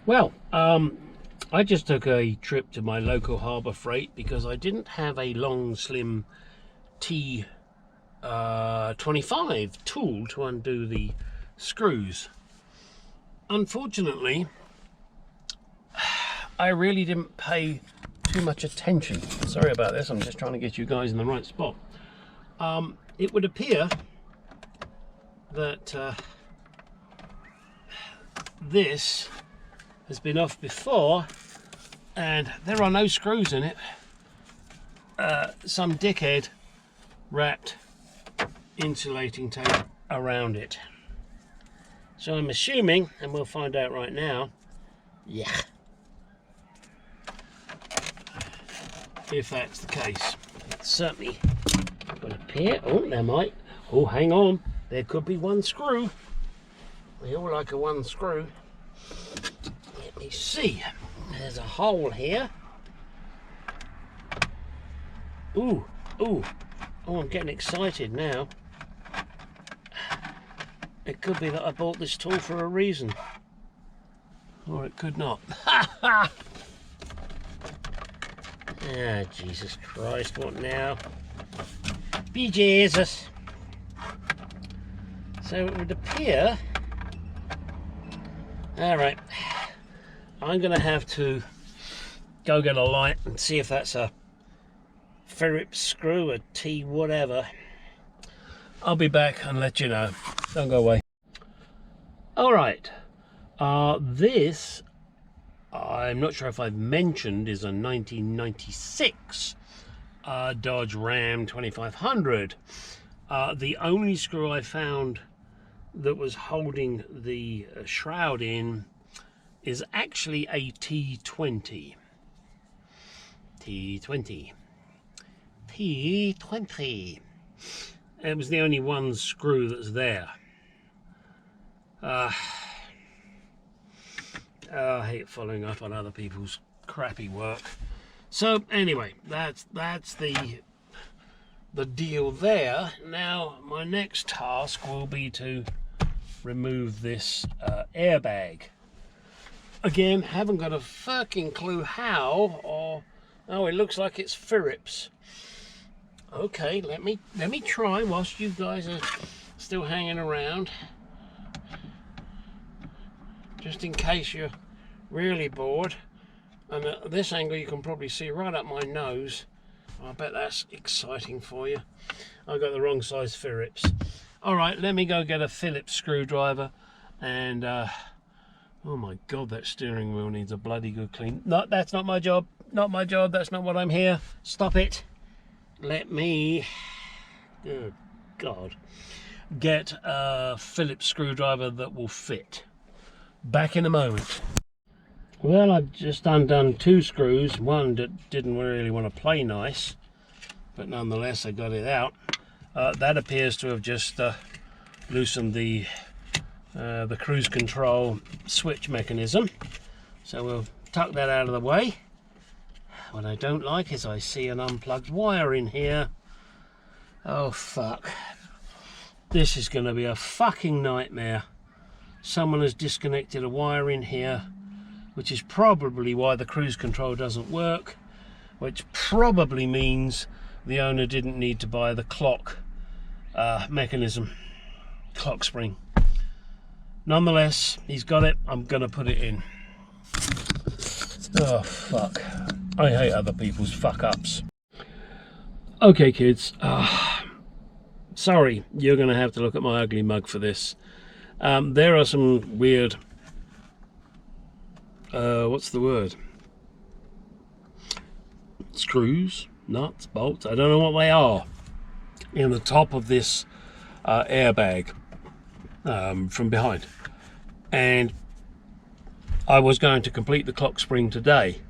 Well, I just took a trip to my local Harbour Freight because I didn't have a long, slim T25 tool to undo the screws. Unfortunately, I really didn't pay too much attention. Sorry about this, I'm just trying to get you guys in the right spot. It would appear that this has been off before and there are no screws in it. Some dickhead wrapped insulating tape around it. So I'm assuming, and we'll find out right now, yeah, if that's the case. It certainly would appear. Oh, there might. Oh, hang on. There could be one screw. We all like a one screw. Let me see. There's a hole here. Ooh, ooh. Oh, I'm getting excited now. It could be that I bought this tool for a reason. Or it could not. Ha ha! Ah, Jesus Christ, what now? Be Jesus. So it would appear... Alright. I'm going to have to go get a light and see if that's a Phillips screw, a T whatever. I'll be back and let you know. Don't go away. Alright. This, I'm not sure if I've mentioned, is a 1996 Dodge Ram 2500. The only screw I found that was holding the shroud in is actually a T20. T20. T20. It was the only one screw that's there. I hate following up on other people's crappy work. So anyway, that's the deal there. Now my next task will be to remove this airbag. Again, haven't got a fucking clue how, or oh, it looks like it's Phillips. Okay, let me try whilst you guys are still hanging around, just in case you're really bored. And at this angle you can probably see right up my nose. I bet that's exciting for you. I got the wrong size Phillips. Alright, let me go get a Phillips screwdriver and oh my god, that steering wheel needs a bloody good clean. No, that's not my job. Not my job, that's not what I'm here. Stop it. Let me, good god, get a Phillips screwdriver that will fit. Back in a moment. Well, I've just undone two screws. One that didn't really want to play nice, but nonetheless I got it out. That appears to have just loosened the cruise control switch mechanism. So we'll tuck that out of the way. What I don't like is I see an unplugged wire in here. Oh fuck. This is going to be a fucking nightmare. Someone has disconnected a wire in here, which is probably why the cruise control doesn't work, which probably means the owner didn't need to buy the clock mechanism, clock spring. Nonetheless, he's got it. I'm going to put it in. Oh fuck. I hate other people's fuck-ups. Okay kids, sorry, you're going to have to look at my ugly mug for this. There are some weird, what's the word? Screws, nuts, bolts, I don't know what they are, in the top of this airbag from behind. And I was going to complete the clock spring today.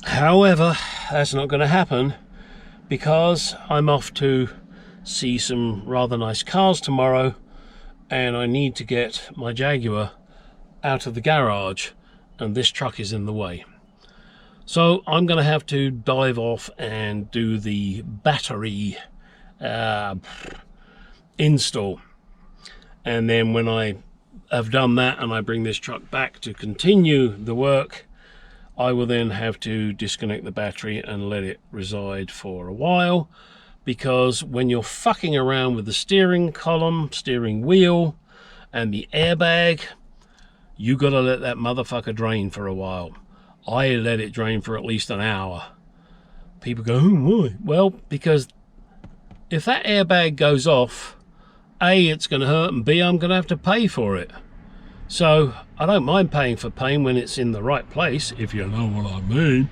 However, that's not going to happen because I'm off to see some rather nice cars tomorrow and I need to get my Jaguar out of the garage and this truck is in the way. So I'm going to have to dive off and do the battery install, and then when I have done that and I bring this truck back to continue the work, I will then have to disconnect the battery and let it reside for a while, because when you're fucking around with the steering column, steering wheel and the airbag, you gotta let that motherfucker drain for a while. I let it drain for at least an hour. People go, oh, why? Well, because if that airbag goes off, A, it's going to hurt, and B, I'm going to have to pay for it. So I don't mind paying for pain when it's in the right place, if you know what I mean.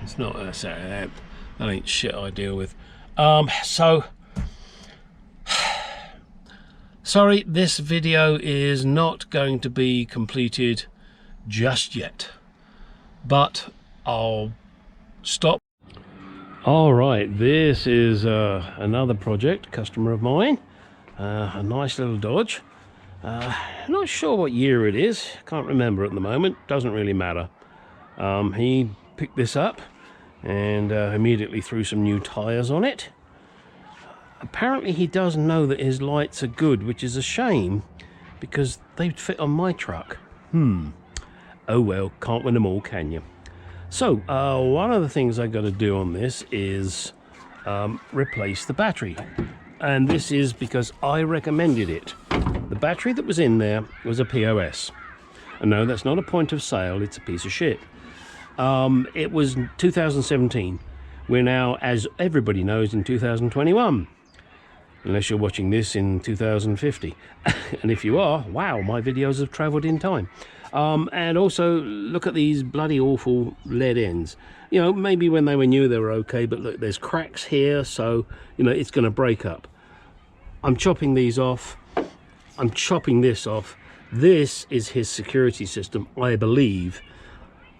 It's not that ain't shit I deal with. Sorry, this video is not going to be completed just yet, but I'll stop. All right, this is another project, customer of mine, a nice little Dodge. Not sure what year it is, can't remember at the moment, doesn't really matter. He picked this up and immediately threw some new tires on it. Apparently he does know that his lights are good, which is a shame because they'd fit on my truck. Oh well, can't win them all, can you? So one of the things I got to do on this is replace the battery, and this is because I recommended it. The battery that was in there was a POS, and no, that's not a point of sale, it's a piece of shit. It was 2017. We're now, as everybody knows, in 2021, unless you're watching this in 2050. And if you are, wow, my videos have traveled in time. And also look at these bloody awful lead ends. You know, maybe when they were new they were okay, but look, there's cracks here, so you know it's going to break up. I'm chopping these off. I'm chopping this off. This is his security system, I believe.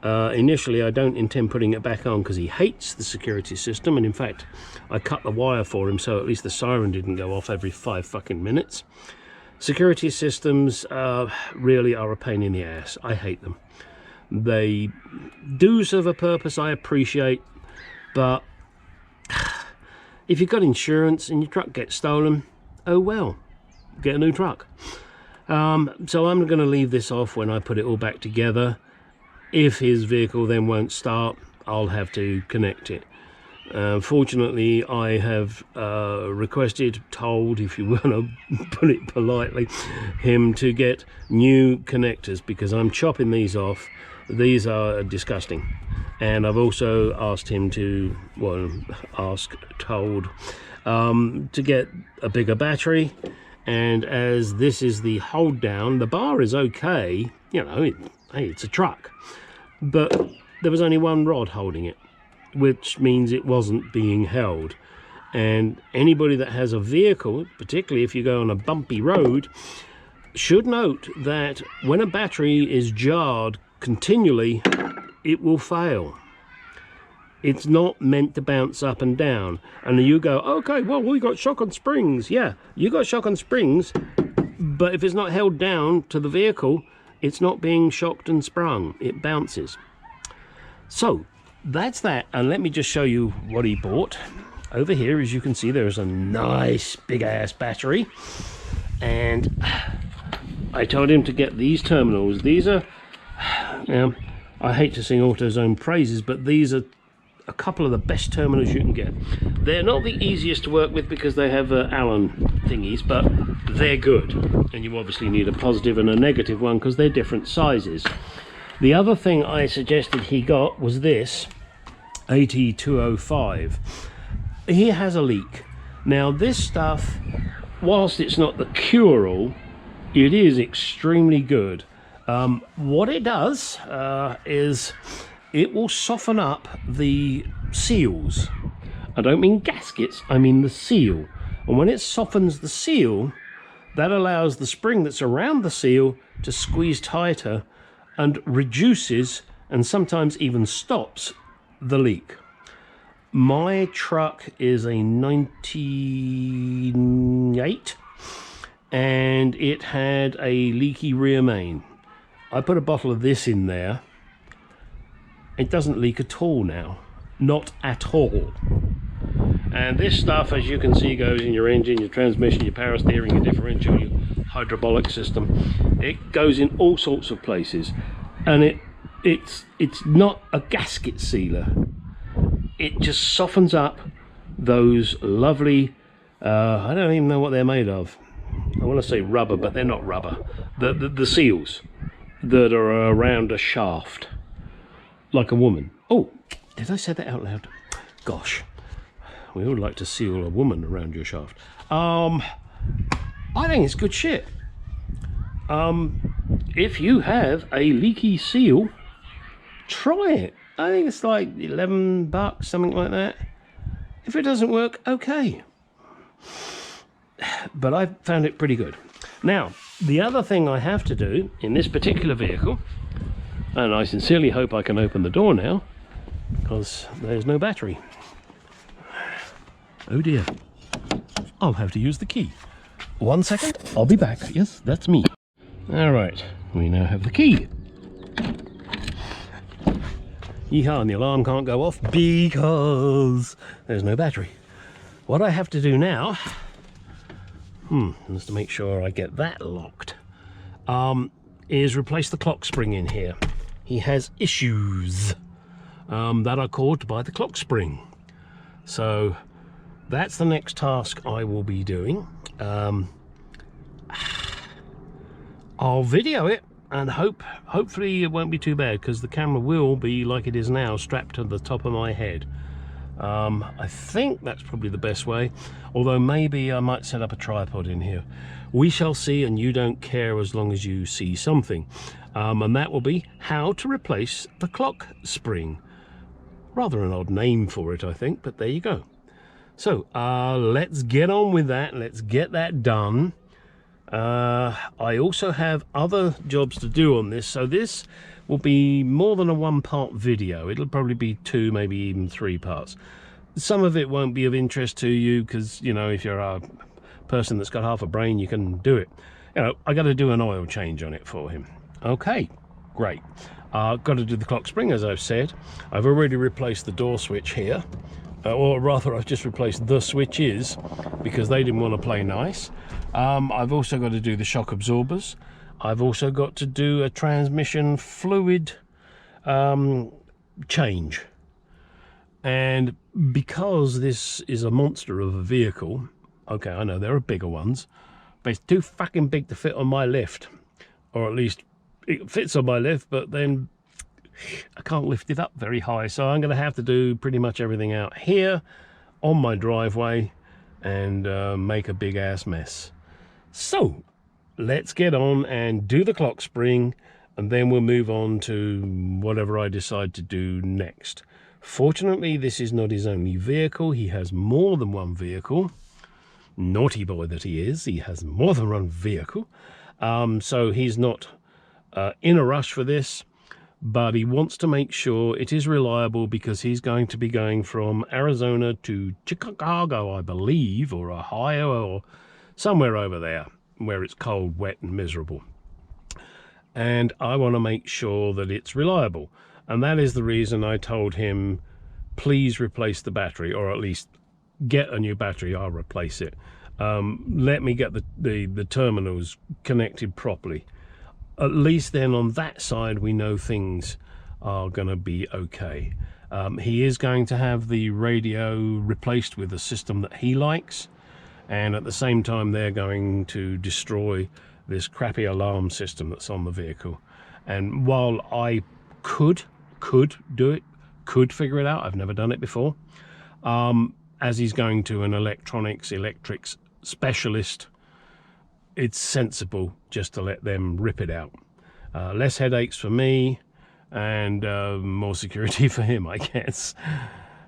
Initially I don't intend putting it back on because he hates the security system, and in fact I cut the wire for him so at least the siren didn't go off every 5 fucking minutes. Security systems really are a pain in the ass. I hate them. They do serve a purpose, I appreciate, but if you've got insurance and your truck gets stolen, oh well, get a new truck. So I'm going to leave this off when I put it all back together. If his vehicle then won't start, I'll have to connect it. Fortunately, I have told, if you want to put it politely, him to get new connectors, because I'm chopping these off. These are disgusting. And I've also asked him to, told to get a bigger battery. And as this is the hold down, the bar is okay, you know, hey, it's a truck. But there was only one rod holding it, which means it wasn't being held. And anybody that has a vehicle, particularly if you go on a bumpy road, should note that when a battery is jarred continually, it will fail. It's not meant to bounce up and down. And you go, okay, well, we got shock on springs. Yeah, you got shock on springs, but if it's not held down to the vehicle, it's not being shocked and sprung. It bounces. So that's that, and let me just show you what he bought. Over here, as you can see, there's a nice big ass battery, and I told him to get these terminals. These are, I hate to sing AutoZone praises, but these are a couple of the best terminals you can get. They're not the easiest to work with because they have Allen thingies, but they're good, and you obviously need a positive and a negative one because they're different sizes. The other thing I suggested he got was this AT205. He has a leak. Now this stuff, whilst it's not the cure-all, it is extremely good. What it does is it will soften up the seals. I don't mean gaskets, I mean the seal. And when it softens the seal, that allows the spring that's around the seal to squeeze tighter and reduces and sometimes even stops the leak. My truck is a 98 and it had a leaky rear main. I put a bottle of this in there. It doesn't leak at all now, not at all. And this stuff, as you can see, goes in your engine, your transmission, your power steering, your differential, your hydraulic system. It goes in all sorts of places, and it's not a gasket sealer. It just softens up those lovely, I don't even know what they're made of. I want to say rubber, but they're not rubber. The seals that are around a shaft, like a woman. Oh, did I say that out loud? Gosh, we would like to seal a woman around your shaft. I think it's good shit. If you have a leaky seal, try it. I think it's like $11, something like that. If it doesn't work, okay. But I found it pretty good. Now, the other thing I have to do in this particular vehicle, and I sincerely hope I can open the door now, because there's no battery. Oh dear. I'll have to use the key. 1 second, I'll be back. Yes, that's me. All right, we now have the key. Yeehaw, and the alarm can't go off because there's no battery. What I have to do now, just to make sure I get that locked, is replace the clock spring in here. He has issues that are caused by the clock spring. So that's the next task I will be doing. I'll video it and hopefully it won't be too bad, because the camera will be like it is now, strapped to the top of my head. I think that's probably the best way, although maybe I might set up a tripod in here. We shall see, and you don't care as long as you see something. And that will be how to replace the clock spring. Rather an odd name for it, I think, but there you go. So let's get on with that. Let's get that done. I also have other jobs to do on this, so this will be more than a one-part video. It'll probably be 2, maybe even 3 parts. Some of it won't be of interest to you because, you know, if you're a person that's got half a brain, you can do it. You know, I got to do an oil change on it for him. Okay, great. Got to do the clock spring, as I've said. I've already replaced the door switch here. Or rather, I've just replaced the switches because they didn't want to play nice. I've also got to do the shock absorbers. I've also got to do a transmission fluid change. And because this is a monster of a vehicle, okay, I know there are bigger ones, but it's too fucking big to fit on my lift. Or at least it fits on my lift, but then I can't lift it up very high, so I'm going to have to do pretty much everything out here on my driveway and make a big ass mess. So let's get on and do the clock spring, and then we'll move on to whatever I decide to do next. Fortunately, this is not his only vehicle. He has more than one vehicle. Naughty boy that he is, he has more than one vehicle. So he's not in a rush for this, but he wants to make sure it is reliable because he's going to be going from Arizona to Chicago, I believe, or Ohio, or somewhere over there where it's cold, wet and miserable. And I want to make sure that it's reliable. And that is the reason I told him, please replace the battery, or at least get a new battery. I'll replace it. Let me get the terminals connected properly. At least then on that side we know things are going to be okay. He is going to have the radio replaced with a system that he likes, and at the same time they're going to destroy this crappy alarm system that's on the vehicle. And while I could do it, could figure it out, I've never done it before, as he's going to an electrics specialist, it's sensible just to let them rip it out. Less headaches for me and more security for him, I guess.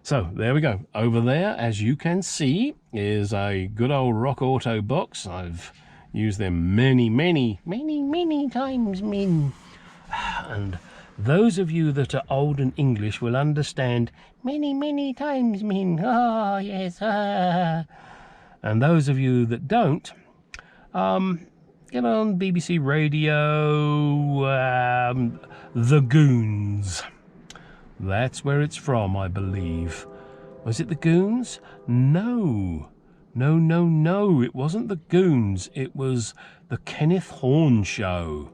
So there we go. Over there, as you can see, is a good old Rock Auto box. I've used them many times, Min. And those of you that are old and English will understand many times, Min. Oh, yes. And those of you that don't, get on BBC Radio, The Goons. That's where it's from, I believe. Was it The Goons? No, No, no, no, it wasn't the Goons. It was the Kenneth Horne Show.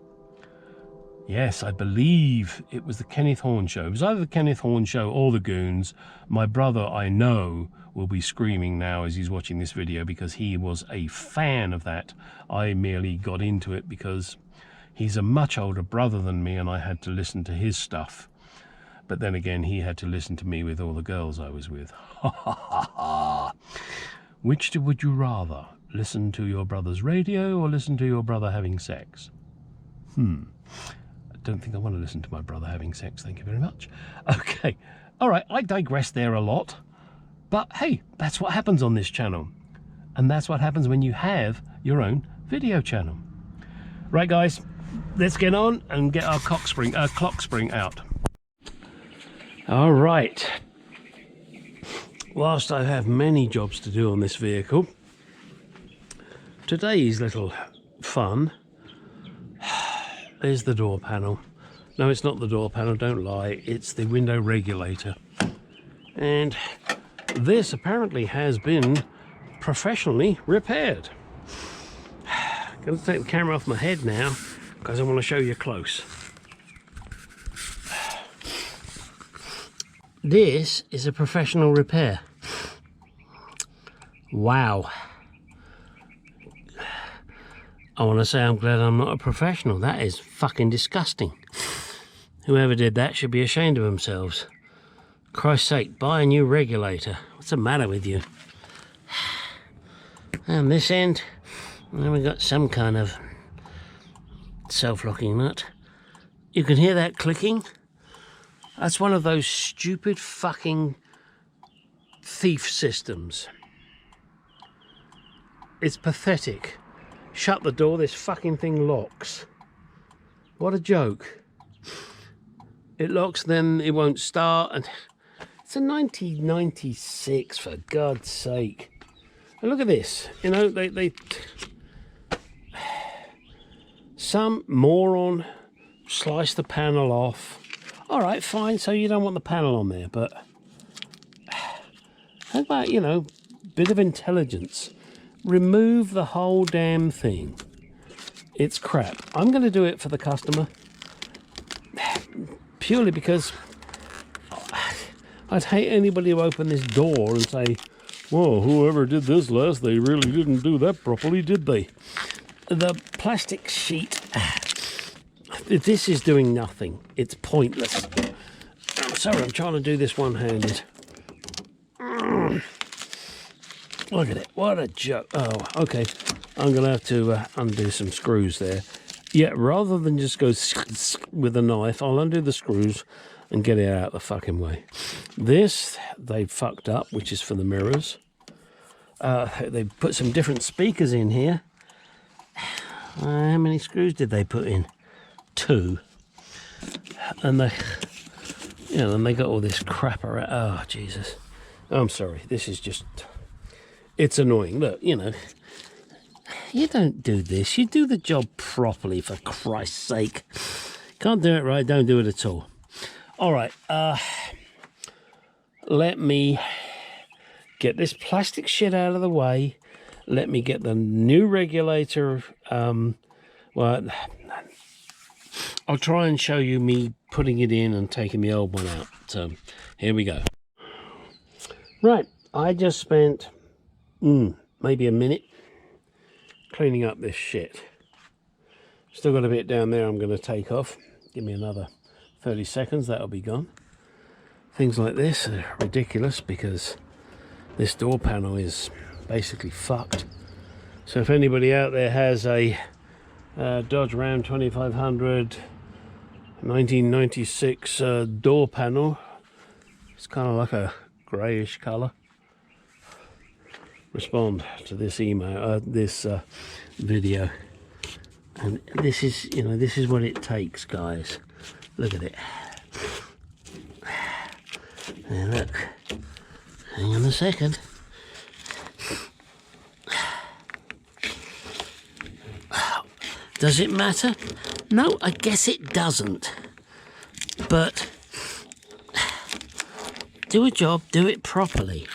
Yes, I believe it was the Kenneth Horne Show. It was either the Kenneth Horne Show or the Goons. My brother, I know, will be screaming now as he's watching this video because he was a fan of that. I merely got into it because he's a much older brother than me and I had to listen to his stuff. But then again, he had to listen to me with all the girls I was with. Ha ha ha ha. Which would you rather? Listen to your brother's radio or listen to your brother having sex? I don't think I want to listen to my brother having sex, thank you very much. Okay, all right, I digress there a lot. But hey, that's what happens on this channel. And that's what happens when you have your own video channel. Right, guys, let's get on and get our clock spring out. All right. Whilst I have many jobs to do on this vehicle, today's little fun is the door panel. No, it's not the door panel, don't lie, it's the window regulator. And this apparently has been professionally repaired. I'm going to take the camera off my head now because I want to show you close. This is a professional repair. Wow. I want to say I'm glad I'm not a professional. That is fucking disgusting. Whoever did that should be ashamed of themselves. Christ's sake, buy a new regulator. What's the matter with you? And this end, then we got some kind of self-locking nut. You can hear that clicking. That's one of those stupid fucking thief systems. It's pathetic. Shut the door, this fucking thing locks. What a joke. It locks, then it won't start, and it's a 1996, for God's sake. And look at this, you know, they some moron sliced the panel off. All right, fine, so you don't want the panel on there, but how about, you know, bit of intelligence? Remove the whole damn thing. It's crap. I'm going to do it for the customer purely because I'd hate anybody to open this door and say, well, whoever did this last, they really didn't do that properly, did they? The plastic sheet, this is doing nothing. It's pointless. I'm sorry, I'm trying to do this one-handed. Look at it, what a joke. Oh, okay, I'm gonna have to undo some screws there. Yeah, rather than just go with a knife, I'll undo the screws and get it out the fucking way. This, they fucked up, which is for the mirrors. They put some different speakers in here. How many screws did they put in? 2. And they, you know, and they got all this crap around. Oh, Jesus. I'm sorry, this is just... It's annoying. Look, you know, you don't do this. You do the job properly, for Christ's sake. Can't do it right, don't do it at all. All right, let me get this plastic shit out of the way. Let me get the new regulator. Well, I'll try and show you me putting it in and taking the old one out. So here we go. Right, I just spent maybe a minute cleaning up this shit. Still got a bit down there I'm going to take off. Give me another 30 seconds, that'll be gone. Things like this are ridiculous because this door panel is basically fucked. So if anybody out there has a Dodge Ram 2500 1996 door panel, it's kind of like a greyish colour, respond to this email, this video. And this is, you know, this is what it takes, guys. Look at it. Now look, hang on a second. Does it matter? No, I guess it doesn't. But do a job, do it properly.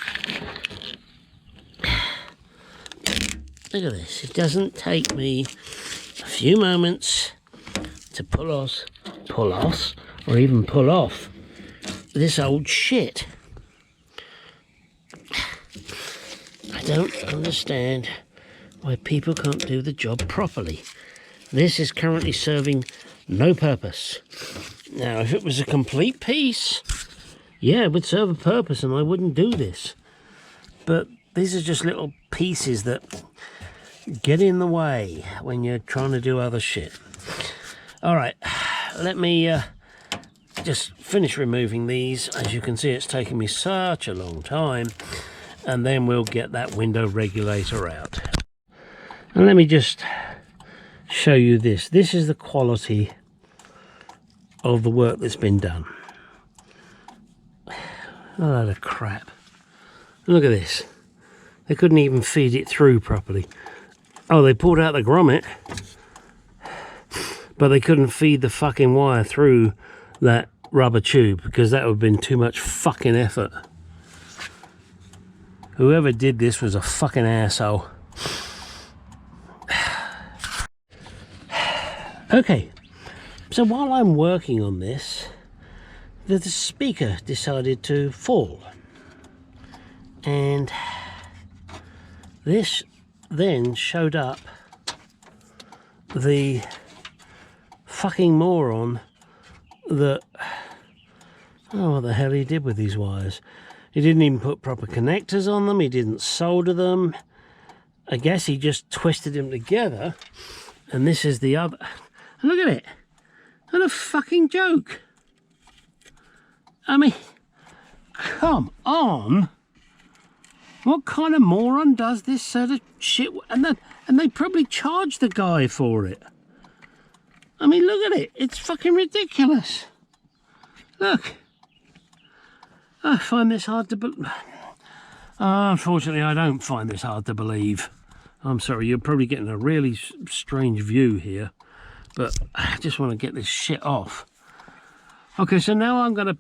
Look at this. It doesn't take me a few moments to pull off, or even pull off this old shit. I don't understand why people can't do the job properly. This is currently serving no purpose. Now, if it was a complete piece, yeah, it would serve a purpose and I wouldn't do this. But these are just little pieces that get in the way when you're trying to do other shit. All right, let me just finish removing these. As you can see, it's taken me such a long time. And then we'll get that window regulator out. And let me just show you this. This is the quality of the work that's been done. A load of crap. Look at this. They couldn't even feed it through properly. Oh, they pulled out the grommet, but they couldn't feed the fucking wire through that rubber tube because that would have been too much fucking effort. Whoever did this was a fucking asshole. Okay, so while I'm working on this, the speaker decided to fall. And this then showed up the fucking moron that... Oh, what the hell he did with these wires. He didn't even put proper connectors on them. He didn't solder them. I guess he just twisted them together. And this is the other... Look at it. What a fucking joke. I mean, come on. What kind of moron does this sort of shit? And they probably charge the guy for it. I mean, look at it. It's fucking ridiculous. Look. I find this hard to believe. Unfortunately, I don't find this hard to believe. I'm sorry, you're probably getting a really strange view here. But I just want to get this shit off. Okay, so now I'm gonna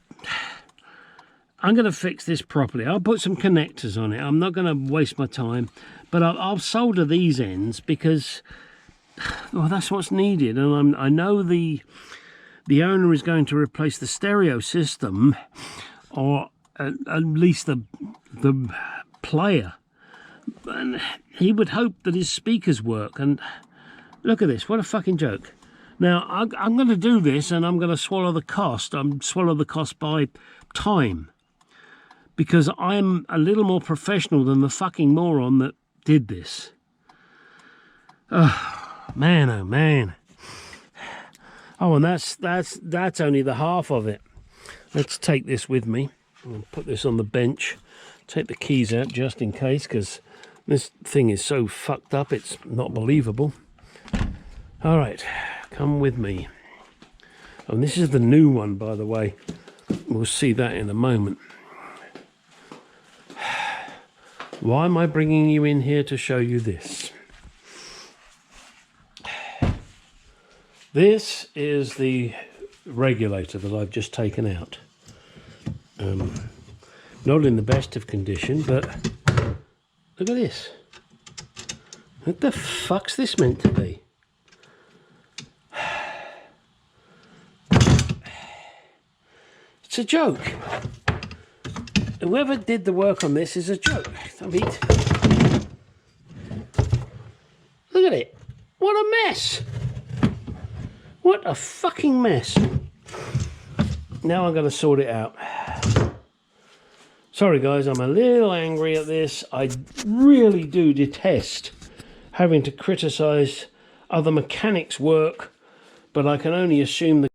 fix this properly. I'll put some connectors on it. I'm not gonna waste my time, but I'll solder these ends because, well, that's what's needed. And I know the owner is going to replace the stereo system, or at least the player. And he would hope that his speakers work. And look at this, what a fucking joke. Now, I'm going to do this and I'm going to swallow the cost. Swallow the cost by time. Because I'm a little more professional than the fucking moron that did this. Oh, man, oh, man. Oh, and that's only the half of it. Let's take this with me. I'll put this on the bench. Take the keys out just in case, because this thing is so fucked up, it's not believable. All right. Come with me. Oh, and this is the new one, by the way. We'll see that in a moment. Why am I bringing you in here to show you this? This is the regulator that I've just taken out. Not in the best of condition, but look at this. What the fuck's this meant to be? It's a joke. Whoever did the work on this is a joke. I mean, look at it. What a mess. What a fucking mess. Now I'm going to sort it out. Sorry guys, I'm a little angry at this. I really do detest having to criticize other mechanics' work, but I can only assume the